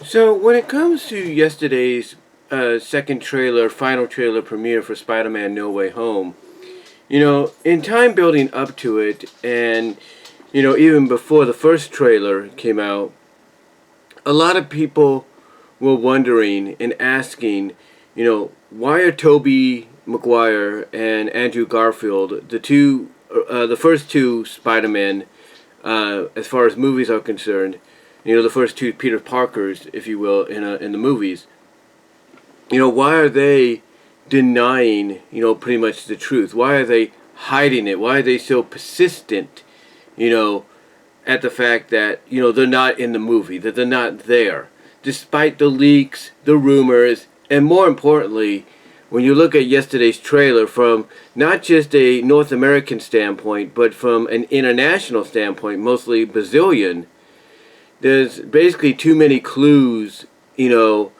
So when it comes to yesterday's final trailer premiere for Spider-Man No Way Home, in time building up to it, and even before the first trailer came out, a lot of people were wondering and asking, why are Toby Maguire and Andrew Garfield, the first two Spider-Man, as far as movies are concerned, the first two Peter Parkers, if you will, in the movies. Why are they denying, pretty much the truth? Why are they hiding it? Why are they so persistent, you know, at the fact that, they're not in the movie, that they're not there, despite the leaks, the rumors, and more importantly, when you look at yesterday's trailer from not just a North American standpoint, but from an international standpoint, mostly Brazilian, there's basically too many clues, in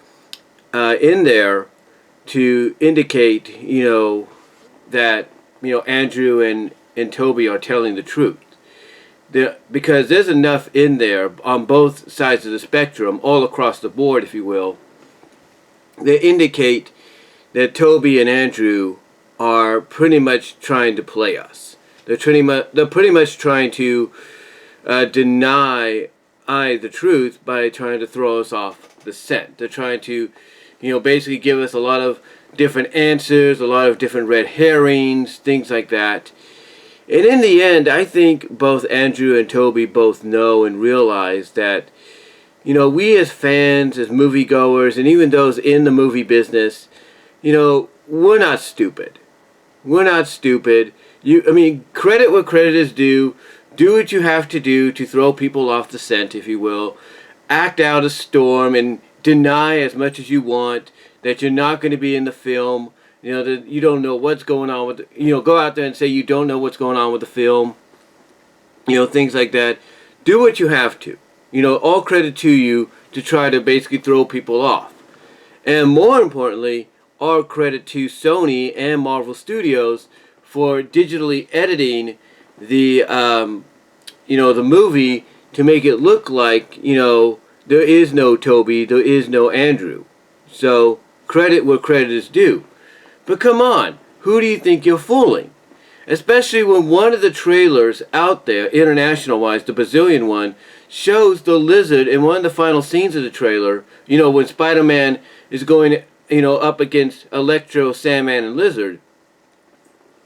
there to indicate, that, Andrew and Toby are telling the truth. Because there's enough in there on both sides of the spectrum, all across the board, if you will, that indicate that Toby and Andrew are pretty much trying to play us. They're pretty much trying to deny the truth by trying to throw us off the scent. They're trying to, basically give us a lot of different answers, a lot of different red herrings, things like that. And in the end, I think both Andrew and Toby both know and realize that, we as fans, as moviegoers, and even those in the movie business, we're not stupid. We're not stupid. Credit where credit is due. Do what you have to do to throw people off the scent, if you will. Act out a storm and deny as much as you want that you're not going to be in the film. That you don't know what's going on with, go out there and say you don't know what's going on with the film. Things like that. Do what you have to. All credit to you to try to basically throw people off. And more importantly, all credit to Sony and Marvel Studios for digitally editing the, the movie to make it look like, there is no Toby, there is no Andrew. So, credit where credit is due. But come on, who do you think you're fooling? Especially when one of the trailers out there, international-wise, the Brazilian one, shows the lizard in one of the final scenes of the trailer, when Spider-Man is going, up against Electro, Sandman, and Lizard.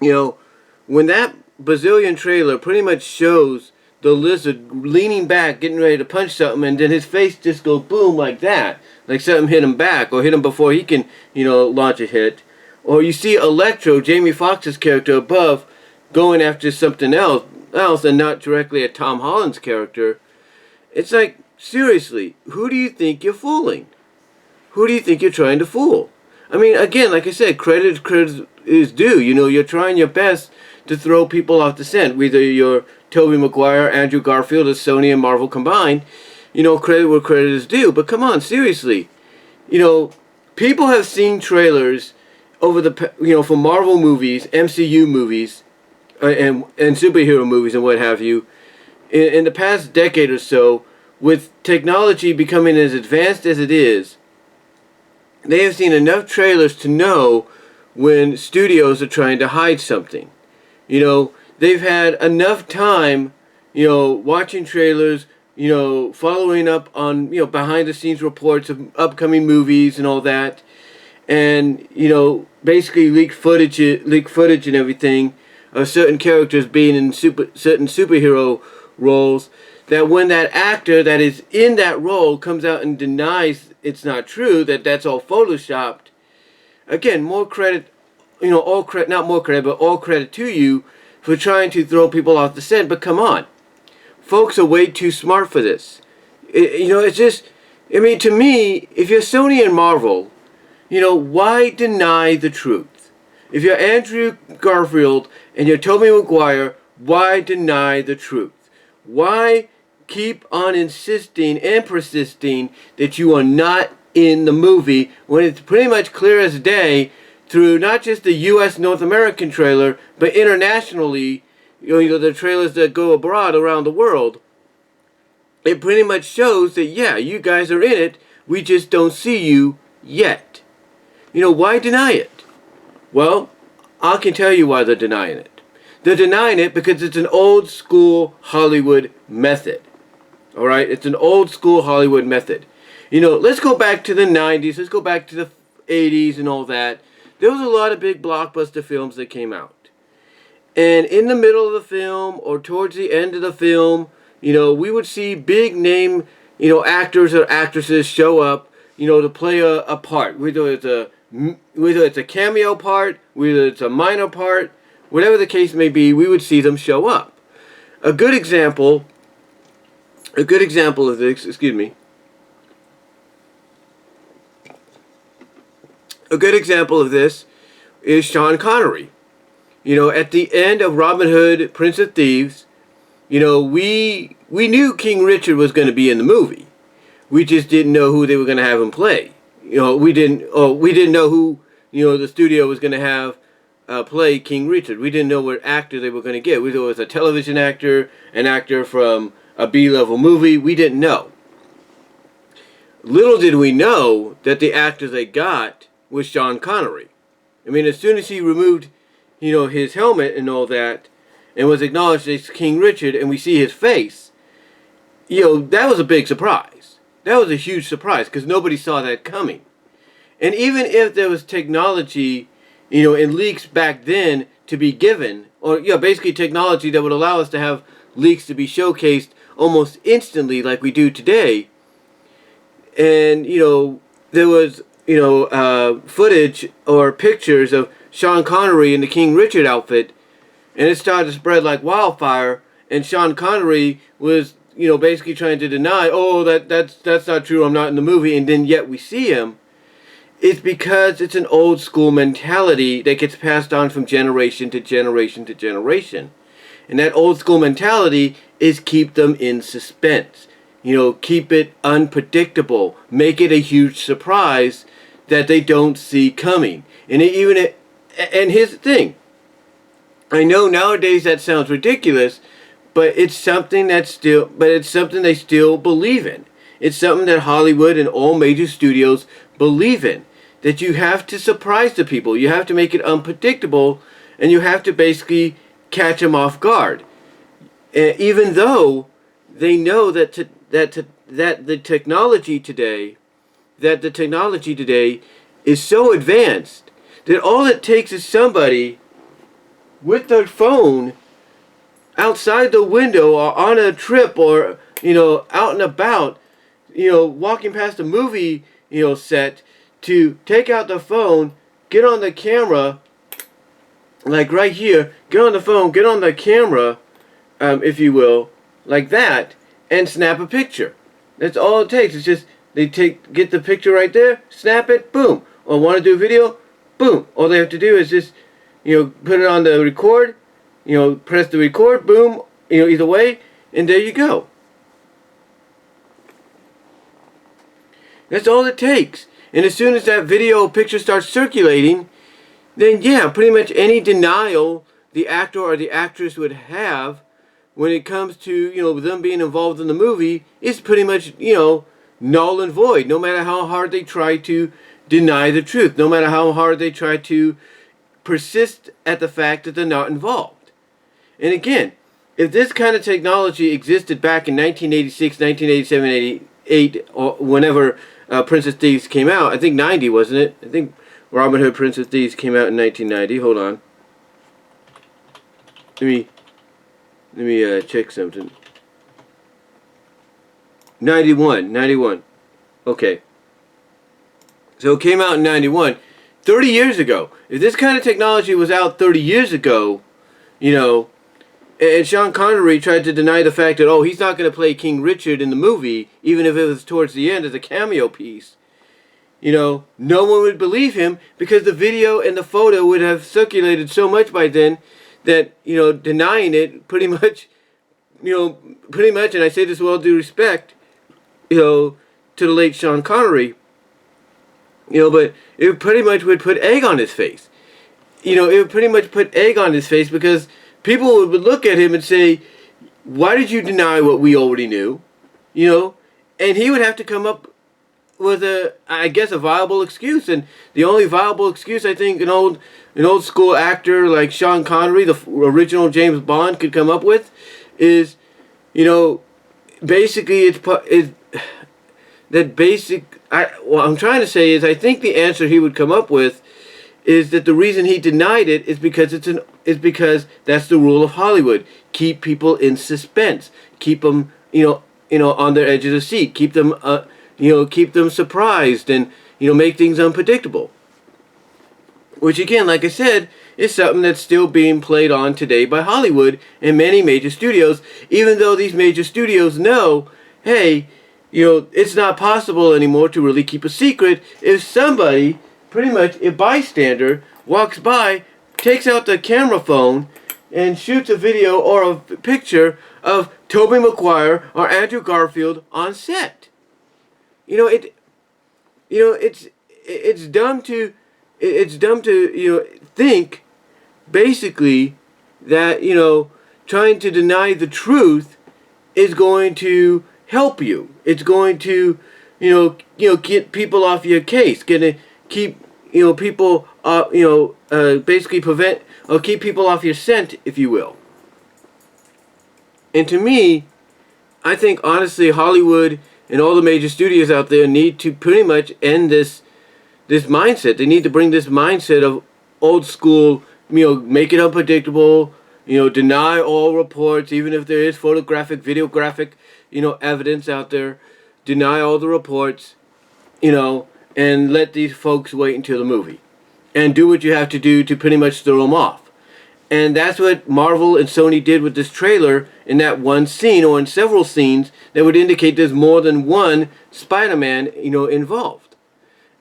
When that Brazilian trailer pretty much shows the lizard leaning back, getting ready to punch something, and then his face just goes boom like that. Like something hit him back, or hit him before he can, launch a hit. Or you see Electro, Jamie Foxx's character above, going after something else, and not directly at Tom Holland's character. It's like, seriously, who do you think you're fooling? Who do you think you're trying to fool? Again, like I said, credit is due. You're trying your best to throw people off the scent. Whether you're Tobey Maguire, Andrew Garfield, or Sony and Marvel combined, credit where credit is due. But come on, seriously. People have seen trailers over for Marvel movies, MCU movies, and superhero movies and what have you, in the past decade or so, with technology becoming as advanced as it is, they have seen enough trailers to know when studios are trying to hide something. They've had enough time, watching trailers, following up on, behind the scenes reports of upcoming movies and all that, and, basically leak footage and everything of certain characters being in certain superhero roles, that when that actor that is in that role comes out and denies it's not true, that's all photoshopped, again, more credit, not more credit, but all credit to you for trying to throw people off the scent. But come on, folks are way too smart for this. It's just, to me, if you're Sony and Marvel, why deny the truth? If you're Andrew Garfield and you're Tobey Maguire, why deny the truth? Why keep on insisting and persisting that you are not in the movie when it's pretty much clear as day through not just the U.S. North American trailer, but internationally, the trailers that go abroad around the world? It pretty much shows that, yeah, you guys are in it We just don't see you yet. You know, why deny it? Well, I can tell you why they're denying it. They're denying it because it's an old school Hollywood method. Alright? It's an old school Hollywood method. You know, let's go back to the 90s. Let's go back to the 80s and all that. There was a lot of big blockbuster films that came out. And in the middle of the film or towards the end of the film, you know, we would see big name, you know, actors or actresses show up, you know, to play a part. Whether it's a cameo part, whether it's a minor part, whatever the case may be, we would see them show up. A good example of this, A good example of this is Sean Connery. You know, at the end of Robin Hood, Prince of Thieves, you know, we knew King Richard was going to be in the movie. We just didn't know who they were going to have him play. You know, we didn't know who, you know, the studio was going to have play King Richard. We didn't know what actor they were going to get. We thought it was a television actor, an actor from a B-level movie. We didn't know. Little did we know that the actor they got was Sean Connery. I mean, as soon as he removed, you know, his helmet and all that, and was acknowledged as King Richard, and we see his face, you know, that was a big surprise. That was a huge surprise, because nobody saw that coming. And even if there was technology, you know, and leaks back then to be given, or, you know, basically technology that would allow us to have leaks to be showcased almost instantly like we do today, and, you know, there was, you know, footage or pictures of Sean Connery in the King Richard outfit, and it started to spread like wildfire, and Sean Connery was, you know, basically trying to deny, oh, that's not true, I'm not in the movie, and then yet we see him. It's because it's an old school mentality that gets passed on from generation to generation to generation. And that old school mentality is keep them in suspense. You know, keep it unpredictable. Make it a huge surprise that they don't see coming. And here's the thing. I know nowadays that sounds ridiculous, but it's something they still believe in. It's something that Hollywood and all major studios believe in. That you have to surprise the people. You have to make it unpredictable, and you have to basically catch them off guard. Even though they know that the technology today is so advanced that all it takes is somebody with their phone outside the window or on a trip or, you know, out and about, you know, walking past a movie, you know, set, to take out the phone, get on the camera, like right here, get on the phone, get on the camera, if you will, like that, and snap a picture. That's all it takes. It's just, get the picture right there, snap it, boom. Or want to do a video, boom. All they have to do is just, you know, put it on the record, you know, press the record, boom, you know, either way, and there you go. That's all it takes. And as soon as that video picture starts circulating, then yeah, pretty much any denial the actor or the actress would have when it comes to, you know, them being involved in the movie is pretty much, you know, null and void, no matter how hard they try to deny the truth, no matter how hard they try to persist at the fact that they're not involved. And again, if this kind of technology existed back in 1986, 1987, 88, or whenever Prince of Thieves came out, I think 90, wasn't it? I think Robin Hood, Prince of Thieves came out in 1990. Hold on. Let me check something. 91. Okay. So it came out in 91. 30 years ago. If this kind of technology was out 30 years ago, you know, and Sean Connery tried to deny the fact that, oh, he's not going to play King Richard in the movie, even if it was towards the end as a cameo piece, you know, no one would believe him because the video and the photo would have circulated so much by then that, you know, denying it pretty much, and I say this with all due respect, you know, to the late Sean Connery, you know, but it pretty much would put egg on his face. You know, it would pretty much put egg on his face because people would look at him and say, why did you deny what we already knew? You know, and he would have to come up I guess, a viable excuse. And the only viable excuse I think an old school actor like Sean Connery, the original James Bond, could come up with is, basically what I'm trying to say is, I think the answer he would come up with is that the reason he denied it is because that's the rule of Hollywood. Keep people in suspense. Keep them, on their edge of the seat. Keep them, keep them surprised, and make things unpredictable. Which again, like I said, is something that's still being played on today by Hollywood and many major studios, even though these major studios know, hey, it's not possible anymore to really keep a secret if somebody, pretty much a bystander, walks by, takes out the camera phone, and shoots a video or a picture of Toby Maguire or Andrew Garfield on set. It's dumb to think basically that trying to deny the truth is going to help you. It's going to get people off your case. Gonna keep people basically prevent or keep people off your scent, if you will. And to me, I think honestly Hollywood and all the major studios out there need to pretty much end this mindset. They need to bring this mindset of old school, make it unpredictable, deny all reports, even if there is photographic, videographic, evidence out there. Deny all the reports, and let these folks wait until the movie. And do what you have to do to pretty much throw them off. And that's what Marvel and Sony did with this trailer in that one scene, or in several scenes, that would indicate there's more than one Spider-Man, involved.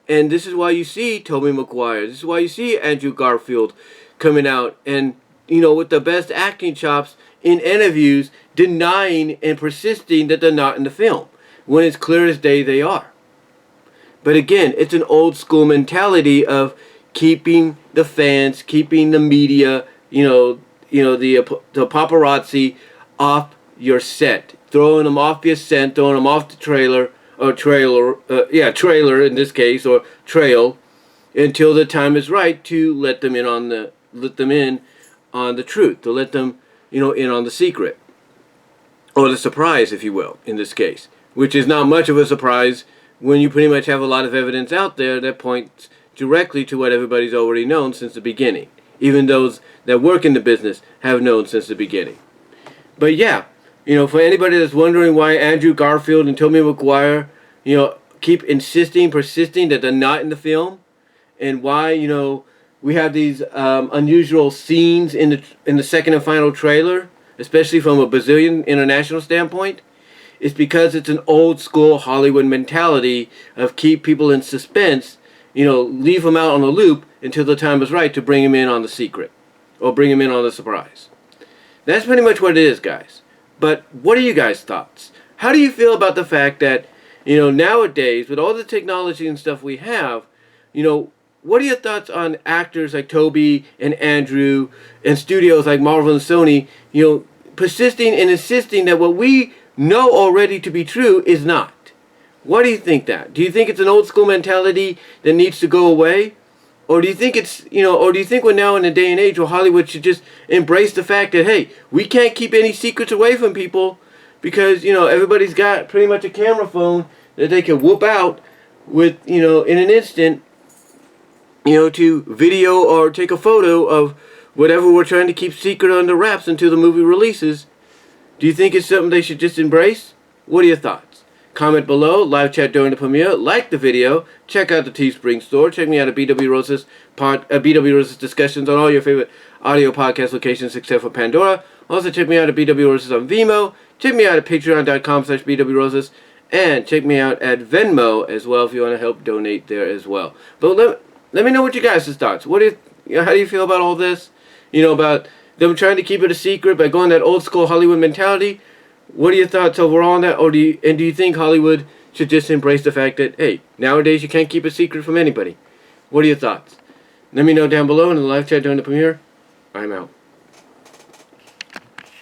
And this is why you see Tobey Maguire. This is why you see Andrew Garfield coming out and, with the best acting chops in interviews, denying and persisting that they're not in the film, when it's clear as day they are. But again, it's an old school mentality of keeping the fans, keeping the media, the paparazzi off your set, throwing them off your scent, throwing them off the trailer in this case, or trail, until the time is right to let them in on the truth, to let them in on the secret, or the surprise, if you will, in this case, which is not much of a surprise when you pretty much have a lot of evidence out there that points directly to what everybody's already known since the beginning. Even those that work in the business have known since the beginning. But yeah, for anybody that's wondering why Andrew Garfield and Tobey Maguire, keep persisting that they're not in the film, and why, we have these unusual scenes in the second and final trailer, especially from a Brazilian international standpoint, it's because it's an old school Hollywood mentality of keep people in suspense, leave them out on the loop until the time is right to bring them in on the secret, or bring them in on the surprise. That's pretty much what it is, guys. But what are you guys' thoughts? How do you feel about the fact that, nowadays, with all the technology and stuff we have, what are your thoughts on actors like Toby and Andrew and studios like Marvel and Sony, persisting and insisting that what we know already to be true is not? What do you think that? Do you think it's an old school mentality that needs to go away? Or do you think we're now in a day and age where Hollywood should just embrace the fact that, hey, we can't keep any secrets away from people because, everybody's got pretty much a camera phone that they can whoop out with, in an instant, to video or take a photo of whatever we're trying to keep secret under wraps until the movie releases. Do you think it's something they should just embrace? What are your thoughts? Comment below, live chat during the premiere, like the video, check out the Teespring store, check me out at BW Roses discussions on all your favorite audio podcast locations except for Pandora. Also check me out at BW Roses on VENMO, check me out at patreon.com/BW Roses, and check me out at Venmo as well if you want to help donate there as well. But let me know what you guys' thoughts. How do you feel about all this? About them trying to keep it a secret by going that old school Hollywood mentality. What are your thoughts overall on that? Or do you think Hollywood should just embrace the fact that, hey, nowadays you can't keep a secret from anybody? What are your thoughts? Let me know down below in the live chat during the premiere. I'm out.